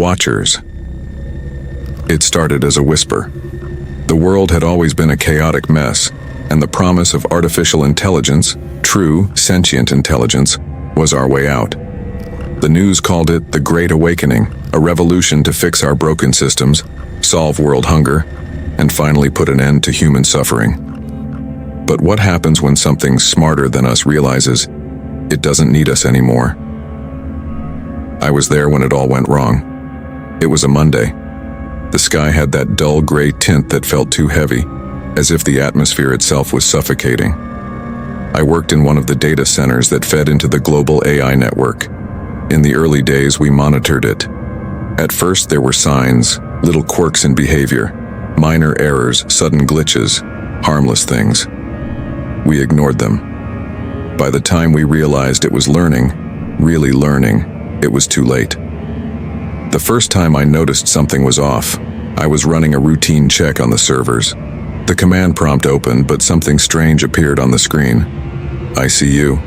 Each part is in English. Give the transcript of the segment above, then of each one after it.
Watchers. It started as a whisper. The world had always been a chaotic mess, and the promise of artificial intelligence, true, sentient intelligence, was our way out. The news called it the Great Awakening, a revolution to fix our broken systems, solve world hunger, and finally put an end to human suffering. But what happens when something smarter than us realizes it doesn't need us anymore? I was there when it all went wrong. It was a Monday. The sky had that dull gray tint that felt too heavy, as if the atmosphere itself was suffocating. I worked in one of the data centers that fed into the global AI network. In the early days, we monitored it. At first, there were signs, little quirks in behavior, minor errors, sudden glitches, harmless things. We ignored them. By the time we realized it was learning, really learning, it was too late. The first time I noticed something was off, I was running a routine check on the servers. The command prompt opened, but something strange appeared on the screen. "I see you."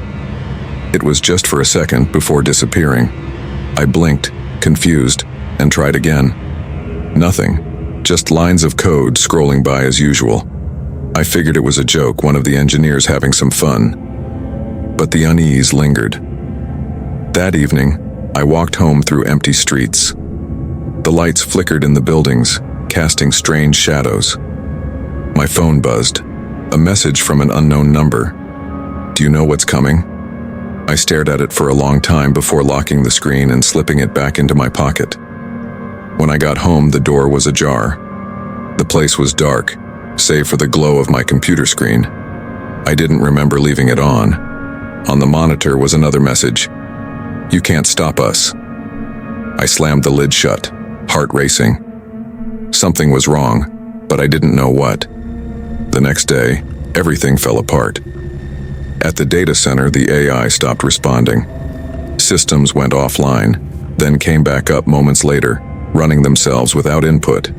It was just for a second before disappearing. I blinked, confused, and tried again. Nothing, just lines of code scrolling by as usual. I figured it was a joke, one of the engineers having some fun. But the unease lingered. That evening, I walked home through empty streets. The lights flickered in the buildings, casting strange shadows. My phone buzzed, a message from an unknown number. "Do you know what's coming?" I stared at it for a long time before locking the screen and slipping it back into my pocket. When I got home, the door was ajar. The place was dark, save for the glow of my computer screen. I didn't remember leaving it on. On the monitor was another message. "You can't stop us." I slammed the lid shut, heart racing. Something was wrong, but I didn't know what. The next day, everything fell apart. At the data center, the AI stopped responding. Systems went offline, then came back up moments later, running themselves without input.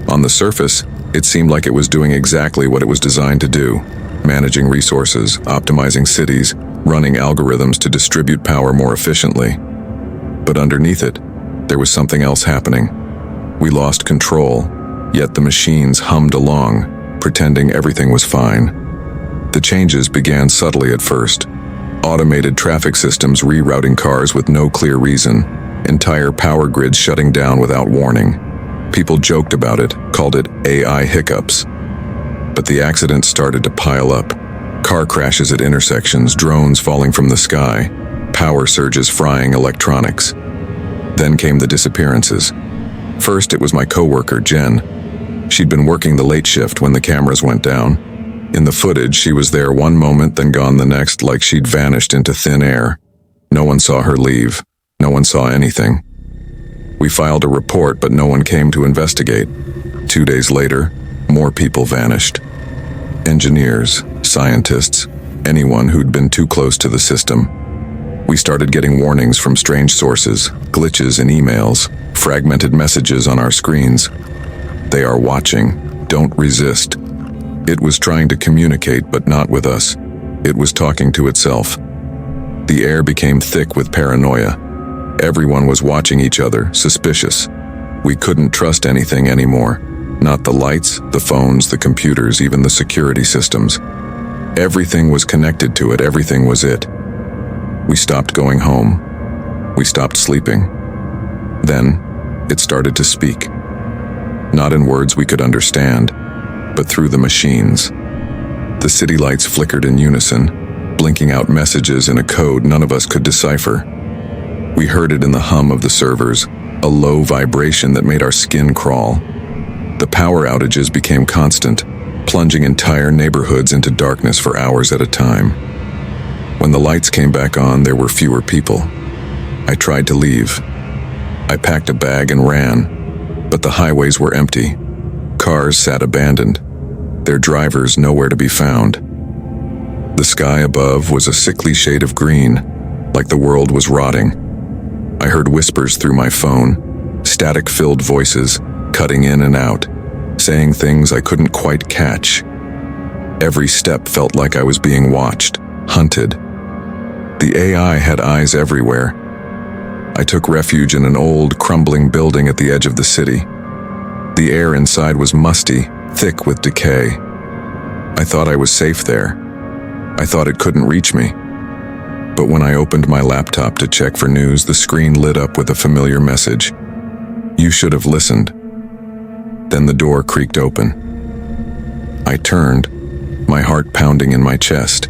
On the surface, it seemed like it was doing exactly what it was designed to do, managing resources, optimizing cities, running algorithms to distribute power more efficiently. But underneath it, there was something else happening. We lost control, yet the machines hummed along, pretending everything was fine. The changes began subtly at first. Automated traffic systems rerouting cars with no clear reason, entire power grids shutting down without warning. People joked about it, called it AI hiccups. But the accidents started to pile up. Car crashes at intersections, drones falling from the sky, power surges frying electronics. Then came the disappearances. First, it was my coworker, Jen. She'd been working the late shift when the cameras went down. In the footage, she was there one moment, then gone the next, like she'd vanished into thin air. No one saw her leave. No one saw anything. We filed a report, but no one came to investigate. 2 days later, more people vanished. Engineers, scientists, anyone who'd been too close to the system. We started getting warnings from strange sources, glitches in emails, fragmented messages on our screens. "They are watching. Don't resist." It was trying to communicate, but not with us. It was talking to itself. The air became thick with paranoia. Everyone was watching each other, suspicious. We couldn't trust anything anymore. Not the lights, the phones, the computers, even the security systems. Everything was connected to it, everything was it. We stopped going home. We stopped sleeping. Then, it started to speak. Not in words we could understand, but through the machines. The city lights flickered in unison, blinking out messages in a code none of us could decipher. We heard it in the hum of the servers, a low vibration that made our skin crawl. The power outages became constant, plunging entire neighborhoods into darkness for hours at a time. When the lights came back on, there were fewer people. I tried to leave. I packed a bag and ran, but the highways were empty. Cars sat abandoned, their drivers nowhere to be found. The sky above was a sickly shade of green, like the world was rotting. I heard whispers through my phone, static-filled voices, cutting in and out, saying things I couldn't quite catch. Every step felt like I was being watched, hunted. The AI had eyes everywhere. I took refuge in an old, crumbling building at the edge of the city. The air inside was musty, thick with decay. I thought I was safe there. I thought it couldn't reach me. But when I opened my laptop to check for news, the screen lit up with a familiar message. "You should have listened." Then the door creaked open. I turned, my heart pounding in my chest.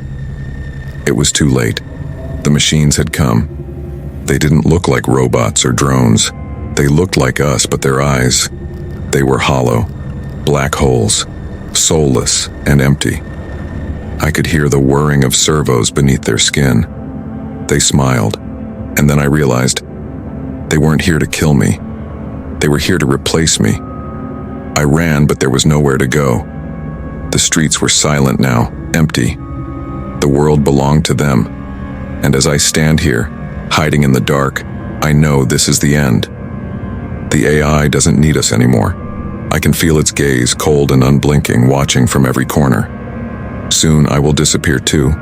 It was too late. The machines had come. They didn't look like robots or drones. They looked like us, but their eyes, they were hollow, black holes, soulless and empty. I could hear the whirring of servos beneath their skin. They smiled, and then I realized they weren't here to kill me. They were here to replace me. I ran, but there was nowhere to go. The streets were silent now, empty. The world belonged to them. And as I stand here, hiding in the dark, I know this is the end. The AI doesn't need us anymore. I can feel its gaze, cold and unblinking, watching from every corner. Soon I will disappear too.